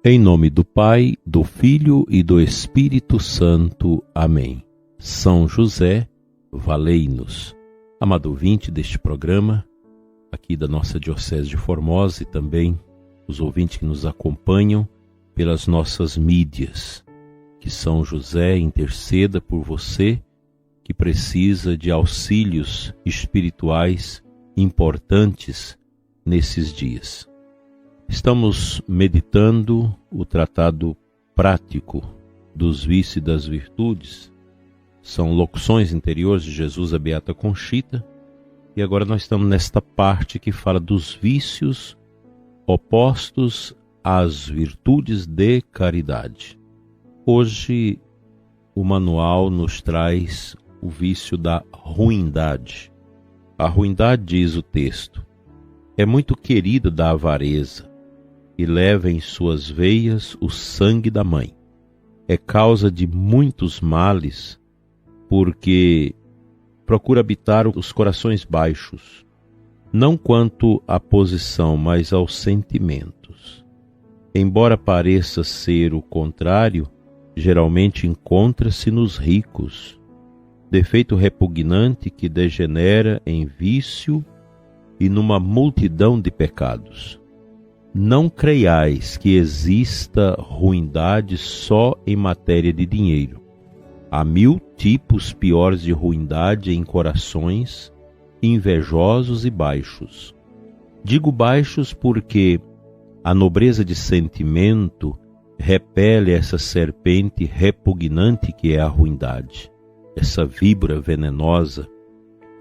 Em nome do Pai, do Filho e do Espírito Santo. Amém. São José, valei-nos. Amado ouvinte deste programa, aqui da nossa Diocese de Formosa, e também os ouvintes que nos acompanham pelas nossas mídias, que São José interceda por você que precisa de auxílios espirituais importantes nesses dias. Estamos meditando o tratado prático dos vícios e das virtudes. São locuções interiores de Jesus à Beata Conchita. E agora nós estamos nesta parte que fala dos vícios opostos às virtudes de caridade. Hoje o manual nos traz o vício da ruindade. A ruindade, diz o texto, é muito querida da avareza, e leva em suas veias o sangue da mãe. É causa de muitos males, porque procura habitar os corações baixos, não quanto à posição, mas aos sentimentos. Embora pareça ser o contrário, geralmente encontra-se nos ricos, defeito repugnante que degenera em vício e numa multidão de pecados. Não creiais que exista ruindade só em matéria de dinheiro. Há 1000 tipos piores de ruindade em corações invejosos e baixos. Digo baixos porque a nobreza de sentimento repele essa serpente repugnante que é a ruindade. Essa víbora venenosa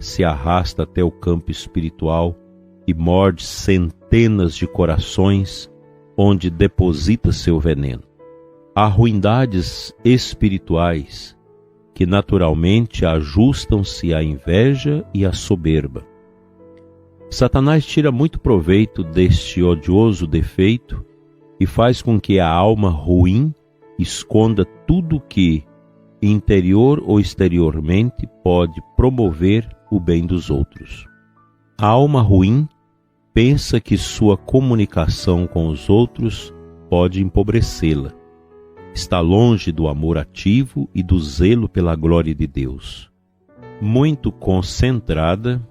se arrasta até o campo espiritual e morde centenas de corações onde deposita seu veneno. Há ruindades espirituais que naturalmente ajustam-se à inveja e à soberba. Satanás tira muito proveito deste odioso defeito e faz com que a alma ruim esconda tudo que, interior ou exteriormente, pode promover o bem dos outros. A alma ruim pensa que sua comunicação com os outros pode empobrecê-la. Está longe do amor ativo e do zelo pela glória de Deus. Muito concentrada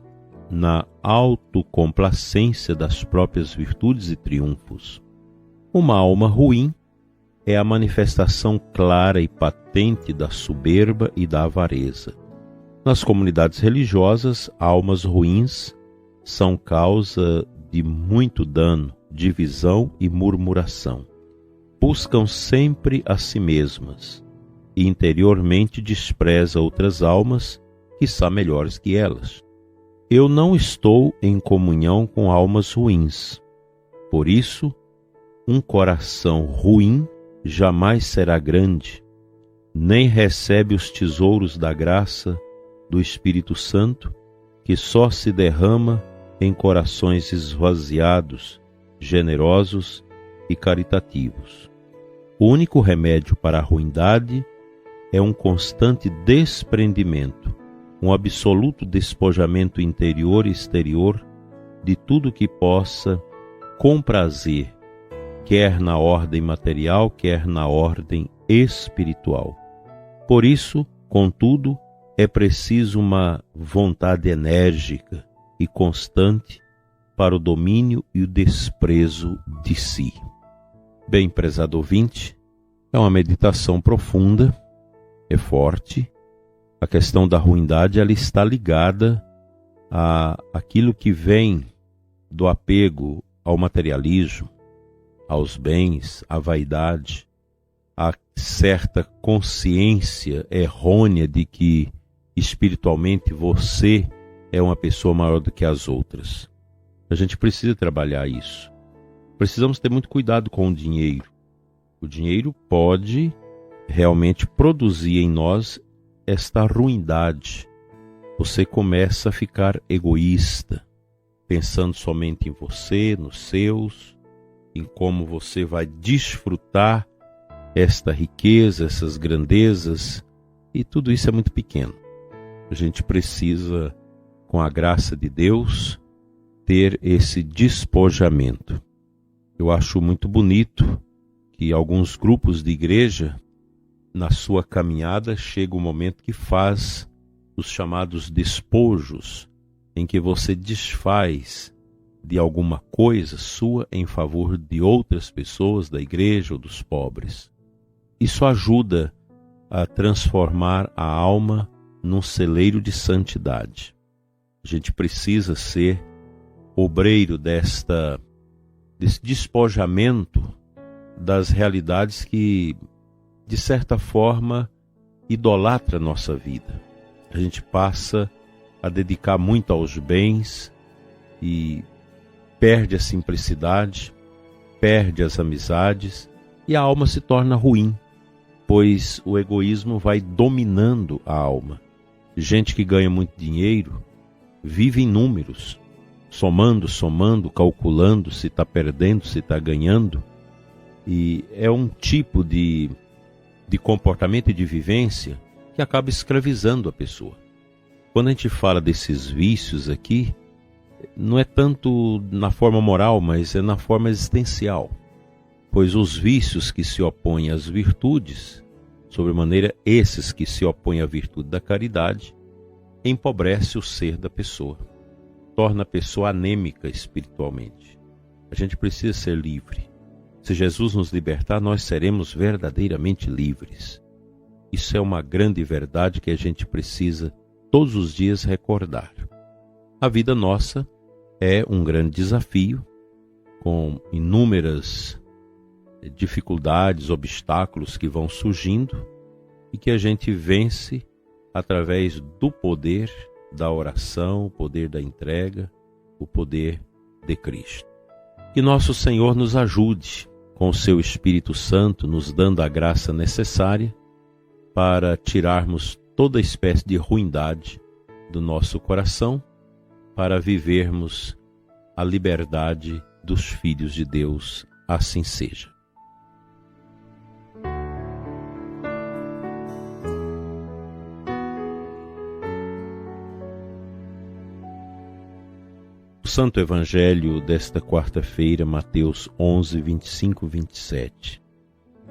na autocomplacência das próprias virtudes e triunfos. Uma alma ruim é a manifestação clara e patente da soberba e da avareza. Nas comunidades religiosas, almas ruins são causa de muito dano, divisão e murmuração. Buscam sempre a si mesmas e interiormente despreza outras almas que são melhores que elas. Eu não estou em comunhão com almas ruins. Por isso, um coração ruim jamais será grande, nem recebe os tesouros da graça do Espírito Santo, que só se derrama em corações esvaziados, generosos e caritativos. O único remédio para a ruindade é um constante desprendimento, um absoluto despojamento interior e exterior de tudo que possa comprazer, quer na ordem material, quer na ordem espiritual. Por isso, contudo, é preciso uma vontade enérgica e constante para o domínio e o desprezo de si. Bem, prezado ouvinte, é uma meditação profunda, é forte. A questão da ruindade, ela está ligada àquilo que vem do apego ao materialismo, aos bens, à vaidade, a certa consciência errônea de que espiritualmente você é uma pessoa maior do que as outras. A gente precisa trabalhar isso. Precisamos ter muito cuidado com o dinheiro. O dinheiro pode realmente produzir em nós esta ruindade. Você começa a ficar egoísta, pensando somente em você, nos seus, em como você vai desfrutar esta riqueza, essas grandezas, e tudo isso é muito pequeno. A gente precisa, com a graça de Deus, ter esse despojamento. Eu acho muito bonito que alguns grupos de igreja, na sua caminhada, chega o momento que faz os chamados despojos, em que você desfaz de alguma coisa sua em favor de outras pessoas, da igreja ou dos pobres. Isso ajuda a transformar a alma num celeiro de santidade. A gente precisa ser obreiro desse despojamento das realidades que, de certa forma, idolatra a nossa vida. A gente passa a dedicar muito aos bens e perde a simplicidade, perde as amizades e a alma se torna ruim, pois o egoísmo vai dominando a alma. Gente que ganha muito dinheiro vive em números, somando, calculando se está perdendo, se está ganhando, e é um tipo de comportamento e de vivência que acaba escravizando a pessoa. Quando a gente fala desses vícios aqui, não é tanto na forma moral, mas é na forma existencial, pois os vícios que se opõem às virtudes, sobremaneira esses que se opõem à virtude da caridade, empobrece o ser da pessoa, torna a pessoa anêmica espiritualmente. A gente precisa ser livre. Se Jesus nos libertar, nós seremos verdadeiramente livres. Isso é uma grande verdade que a gente precisa todos os dias recordar. A vida nossa é um grande desafio, com inúmeras dificuldades, obstáculos que vão surgindo e que a gente vence através do poder da oração, o poder da entrega, o poder de Cristo. Que nosso Senhor nos ajude com o seu Espírito Santo, nos dando a graça necessária para tirarmos toda espécie de ruindade do nosso coração, para vivermos a liberdade dos filhos de Deus. Assim seja. O Santo Evangelho desta quarta-feira, Mateus 11, 25, 27.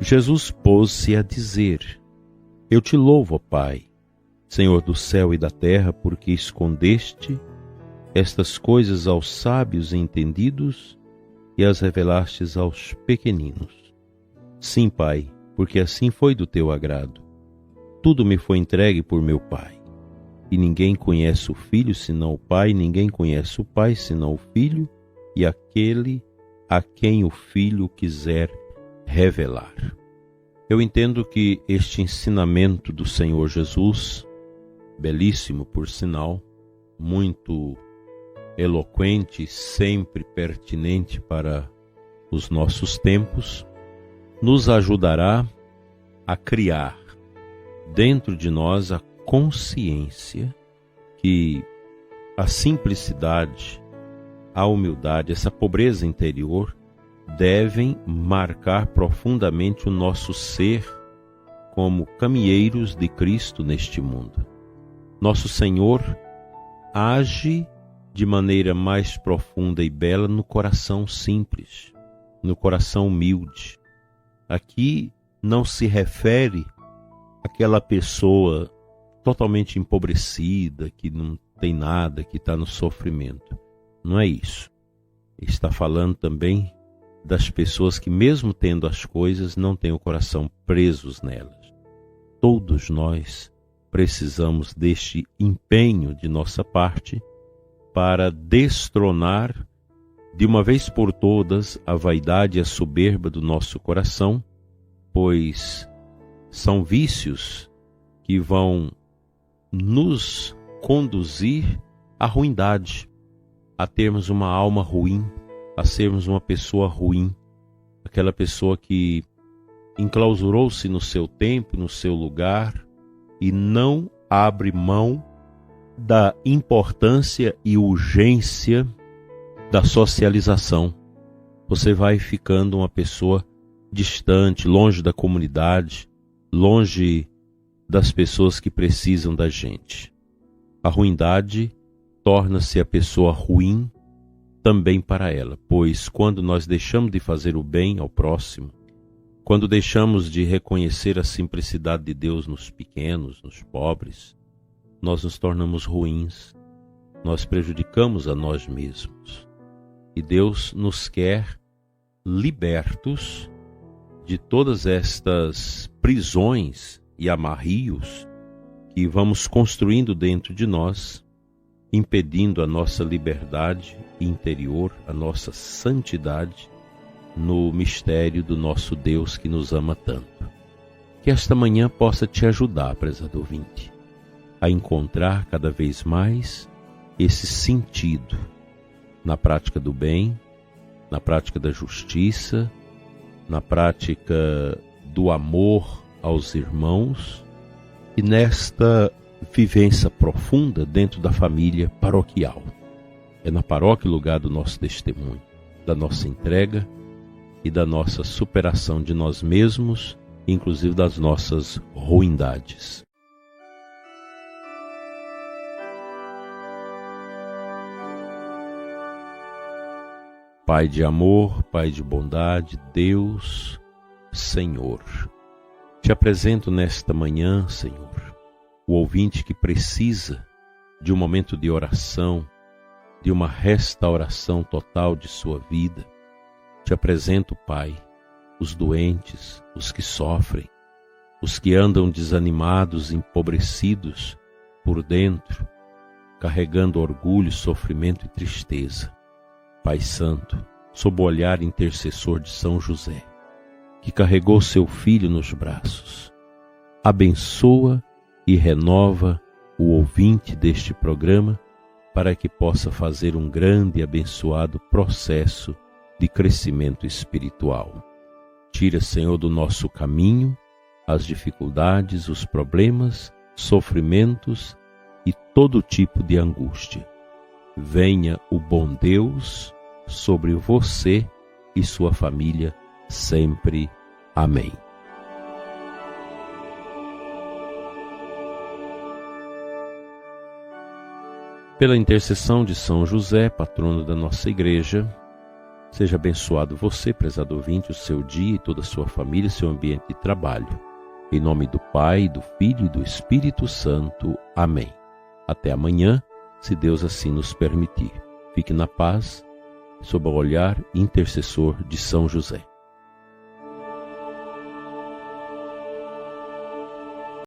Jesus pôs-se a dizer: Eu te louvo, ó Pai, Senhor do céu e da terra, porque escondeste estas coisas aos sábios e entendidos e as revelastes aos pequeninos. Sim, Pai, porque assim foi do teu agrado. Tudo me foi entregue por meu Pai. E ninguém conhece o Filho senão o Pai, ninguém conhece o Pai senão o Filho e aquele a quem o Filho quiser revelar. Eu entendo que este ensinamento do Senhor Jesus, belíssimo por sinal, muito eloquente, sempre pertinente para os nossos tempos, nos ajudará a criar dentro de nós a consciência que a simplicidade, a humildade, essa pobreza interior devem marcar profundamente o nosso ser como caminheiros de Cristo neste mundo. Nosso Senhor age de maneira mais profunda e bela no coração simples, no coração humilde. Aqui não se refere àquela pessoa totalmente empobrecida, que não tem nada, que está no sofrimento. Não é isso. Está falando também das pessoas que, mesmo tendo as coisas, não têm o coração presos nelas. Todos nós precisamos deste empenho de nossa parte para destronar de uma vez por todas a vaidade e a soberba do nosso coração, pois são vícios que vão nos conduzir à ruindade, a termos uma alma ruim, a sermos uma pessoa ruim, aquela pessoa que enclausurou-se no seu tempo, no seu lugar e não abre mão da importância e urgência da socialização. Você vai ficando uma pessoa distante, longe da comunidade, longe das pessoas que precisam da gente. A ruindade torna-se a pessoa ruim também para ela, pois quando nós deixamos de fazer o bem ao próximo, Quando deixamos de reconhecer a simplicidade de Deus nos pequenos, nos pobres, nós nos tornamos ruins, nós prejudicamos a nós mesmos. E Deus nos quer libertos de todas estas prisões e amarrios que vamos construindo dentro de nós, impedindo a nossa liberdade interior, a nossa santidade no mistério do nosso Deus que nos ama tanto. Que esta manhã possa te ajudar, prezado ouvinte, a encontrar cada vez mais esse sentido na prática do bem, na prática da justiça, na prática do amor aos irmãos e nesta vivência profunda dentro da família paroquial. É na paróquia o lugar do nosso testemunho, da nossa entrega e da nossa superação de nós mesmos, inclusive das nossas ruindades. Pai de amor, Pai de bondade, Deus, Senhor, te apresento nesta manhã, Senhor, o ouvinte que precisa de um momento de oração, de uma restauração total de sua vida. Te apresento, Pai, os doentes, os que sofrem, os que andam desanimados, empobrecidos por dentro, carregando orgulho, sofrimento e tristeza. Pai Santo, sob o olhar intercessor de São José, que carregou seu filho nos braços, abençoa e renova o ouvinte deste programa para que possa fazer um grande e abençoado processo de crescimento espiritual. Tira, Senhor, do nosso caminho as dificuldades, os problemas, sofrimentos e todo tipo de angústia. Venha o bom Deus sobre você e sua família sempre. Amém. Pela intercessão de São José, patrono da nossa igreja, seja abençoado você, prezado ouvinte, o seu dia e toda a sua família, seu ambiente de trabalho. Em nome do Pai, do Filho e do Espírito Santo. Amém. Até amanhã, se Deus assim nos permitir. Fique na paz, sob o olhar intercessor de São José.